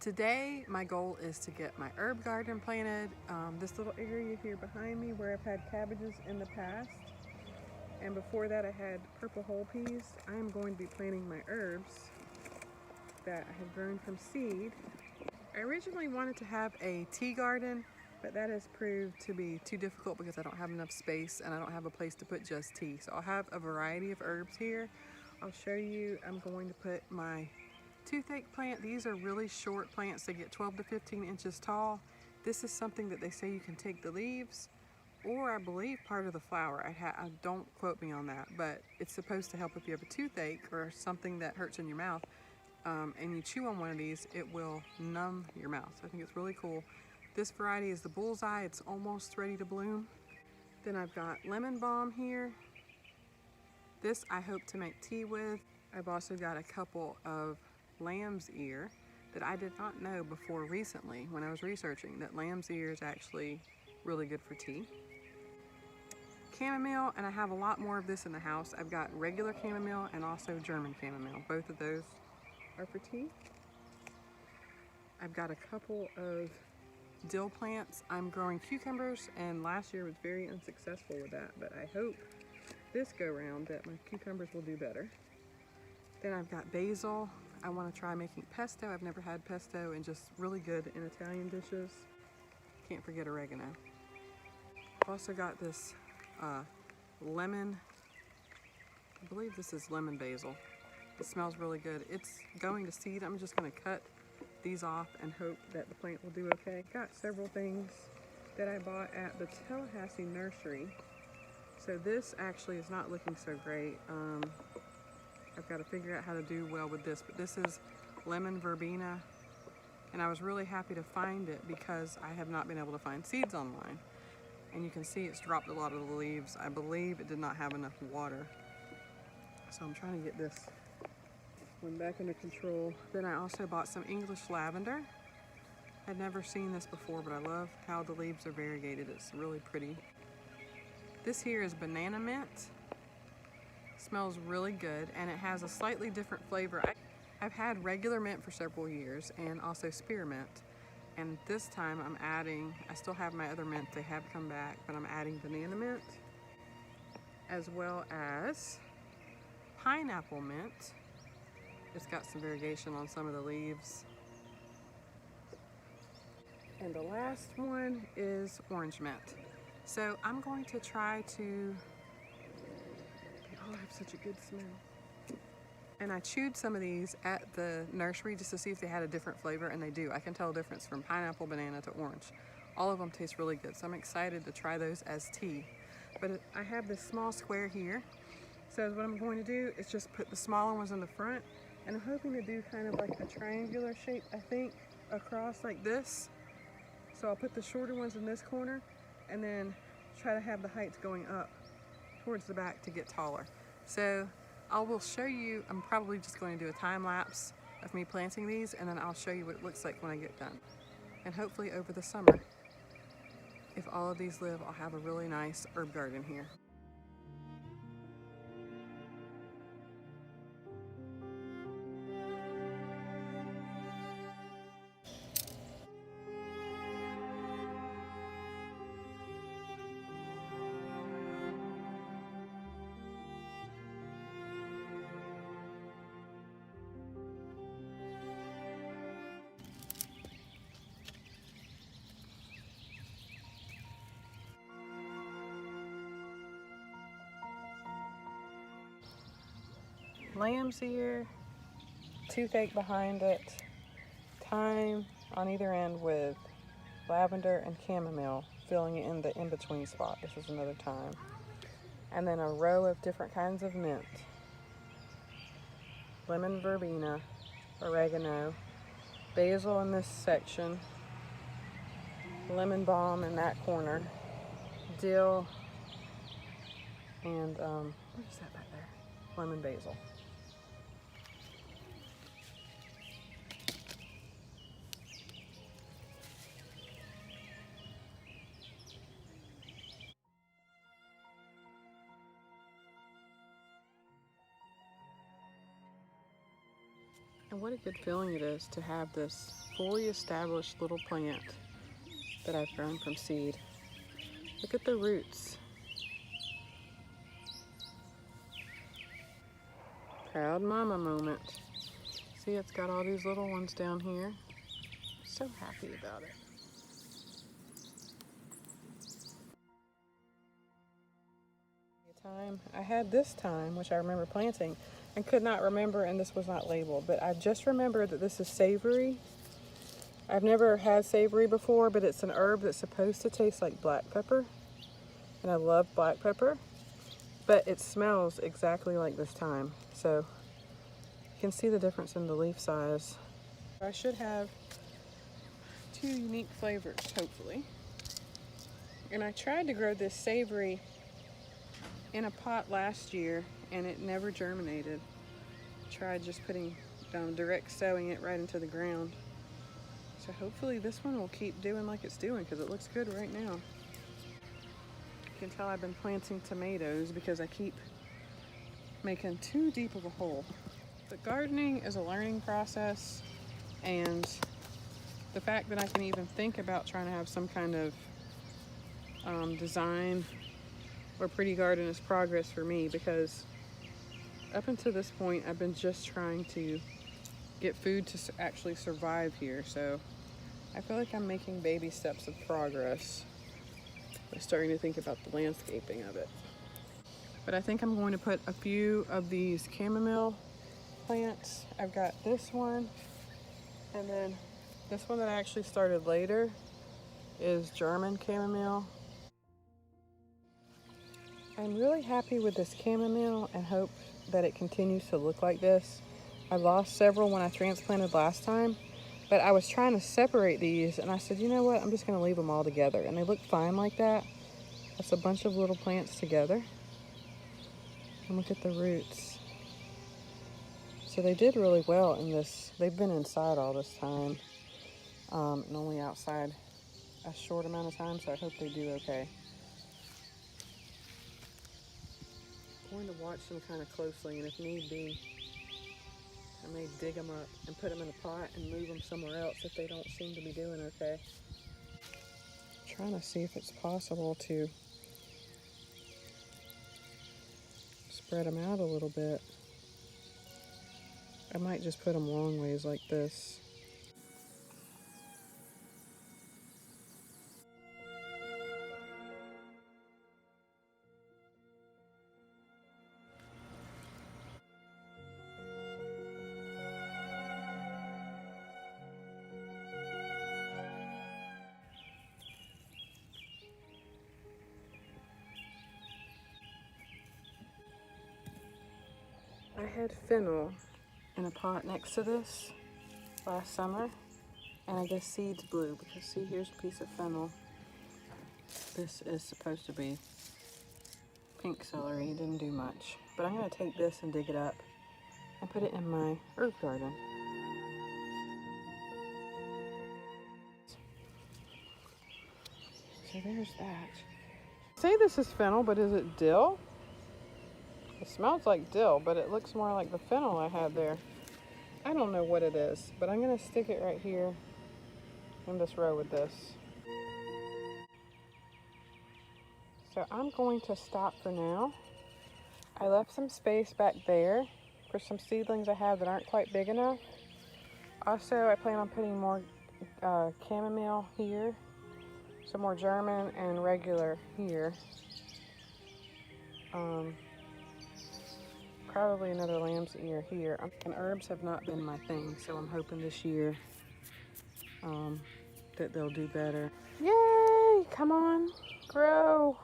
Today, my goal is to get my herb garden planted. This little area here behind me where I've had cabbages in the past, and before that I had purple whole peas. I am going to be planting my herbs that I have grown from seed. I originally wanted to have a tea garden, but that has proved to be too difficult because I don't have enough space and I don't have a place to put just tea. So I'll have a variety of herbs here. I'll show you. I'm going to put my toothache plant. These are really short plants. They get 12 to 15 inches tall. This is something that they say you can take the leaves or I believe part of the flower. I don't quote me on that, but it's supposed to help if you have a toothache or something that hurts in your mouth, and you chew on one of these, it will numb your mouth. So I think it's really cool. This variety is the bullseye. It's almost ready to bloom. Then I've got lemon balm here. This I hope to make tea with. I've also got a couple of lamb's ear that I did not know before recently when I was researching that lamb's ear is actually really good for tea. Chamomile, and I have a lot more of this in the house. I've got regular chamomile and also German chamomile. Both of those are for tea. I've got a couple of dill plants. I'm growing cucumbers, and last year was very unsuccessful with that, but I hope this go round that my cucumbers will do better. Then I've got basil. I want to try making pesto. I've never had pesto, and just really good in Italian dishes. Can't forget oregano. I've also got this lemon, I believe this is lemon basil. It smells really good. It's going to seed. I'm just going to cut these off and hope that the plant will do okay. Got several things that I bought at the Tallahassee nursery. So this actually is not looking so great. I've got to figure out how to do well with this, but this is lemon verbena, and I was really happy to find it because I have not been able to find seeds online. And you can see it's dropped a lot of the leaves. I believe it did not have enough water. So I'm trying to get this one back under control. Then I also bought some English lavender. I'd never seen this before, but I love how the leaves are variegated. It's really pretty. This here is banana mint. Smells really good, and it has a slightly different flavor. I've had regular mint for several years and also spearmint. And this time I'm adding, I still have my other mint, they have come back, but I'm adding banana mint as well as pineapple mint. It's got some variegation on some of the leaves. And the last one is orange mint. So I'm going to try to, they all have such a good smell. And I chewed some of these at the nursery just to see if they had a different flavor, and they do. I can tell a difference from pineapple, banana to orange. All of them taste really good, so I'm excited to try those as tea. But I have this small square here, so what I'm going to do is just put the smaller ones in the front, and I'm hoping to do kind of like a triangular shape, I think, across like this. So I'll put the shorter ones in this corner, and then try to have the heights going up towards the back to get taller. So I will show you, I'm probably just going to do a time lapse of me planting these, and then I'll show you what it looks like when I get done. And hopefully over the summer, if all of these live, I'll have a really nice herb garden here. Lamb's ear, toothache behind it, thyme on either end with lavender and chamomile, filling it in the in-between spot. This is another thyme. And then a row of different kinds of mint. Lemon verbena, oregano, basil in this section, lemon balm in that corner, dill, and what is that back there? Lemon basil. And what a good feeling it is to have this fully established little plant that I've grown from seed. Look at the roots. Proud mama moment. See, it's got all these little ones down here. So happy about it. I had this time, which I remember planting, and could not remember, and this was not labeled, but I just remembered that this is savory. I've never had savory before, but it's an herb that's supposed to taste like black pepper, and I love black pepper, but it smells exactly like this thyme, so you can see the difference in the leaf size. I should have 2 unique flavors, hopefully. And I tried to grow this savory in a pot last year, and it never germinated. Tried just putting direct sowing it right into the ground. So hopefully this one will keep doing like it's doing, because it looks good right now. You can tell I've been planting tomatoes because I keep making too deep of a hole. But gardening is a learning process, and the fact that I can even think about trying to have some kind of design or pretty garden is progress for me, because up until this point I've been just trying to get food to actually survive here. So I feel like I'm making baby steps of progress by starting to think about the landscaping of it. But I think I'm going to put a few of these chamomile plants. I've got this one, and then this one that I actually started later is German chamomile. I'm really happy with this chamomile and hope that it continues to look like this. I lost several when I transplanted last time, but I was trying to separate these, and I said, you know what, I'm just gonna leave them all together, and they look fine like that. That's a bunch of little plants together. And look at the roots. So they did really well in this. They've been inside all this time, and only outside a short amount of time, so I hope they do okay. I'm going to watch them kind of closely, and if need be, I may dig them up and put them in a pot and move them somewhere else if they don't seem to be doing okay. I'm trying to see if it's possible to spread them out a little bit. I might just put them long ways like this. I had fennel in a pot next to this last summer, and I guess seeds blew, because see, here's a piece of fennel. This is supposed to be pink celery. It didn't do much, but I'm going to take this and dig it up and put it in my herb garden. So there's that. I say this is fennel, but is it dill? It smells like dill, but it looks more like the fennel I had there. I don't know what it is, but I'm going to stick it right here in this row with this. So I'm going to stop for now. I left some space back there for some seedlings I have that aren't quite big enough. Also, I plan on putting more chamomile here, some more German and regular here. Probably another lamb's ear here. And herbs have not been my thing, so I'm hoping this year that they'll do better. Yay! Come on, grow!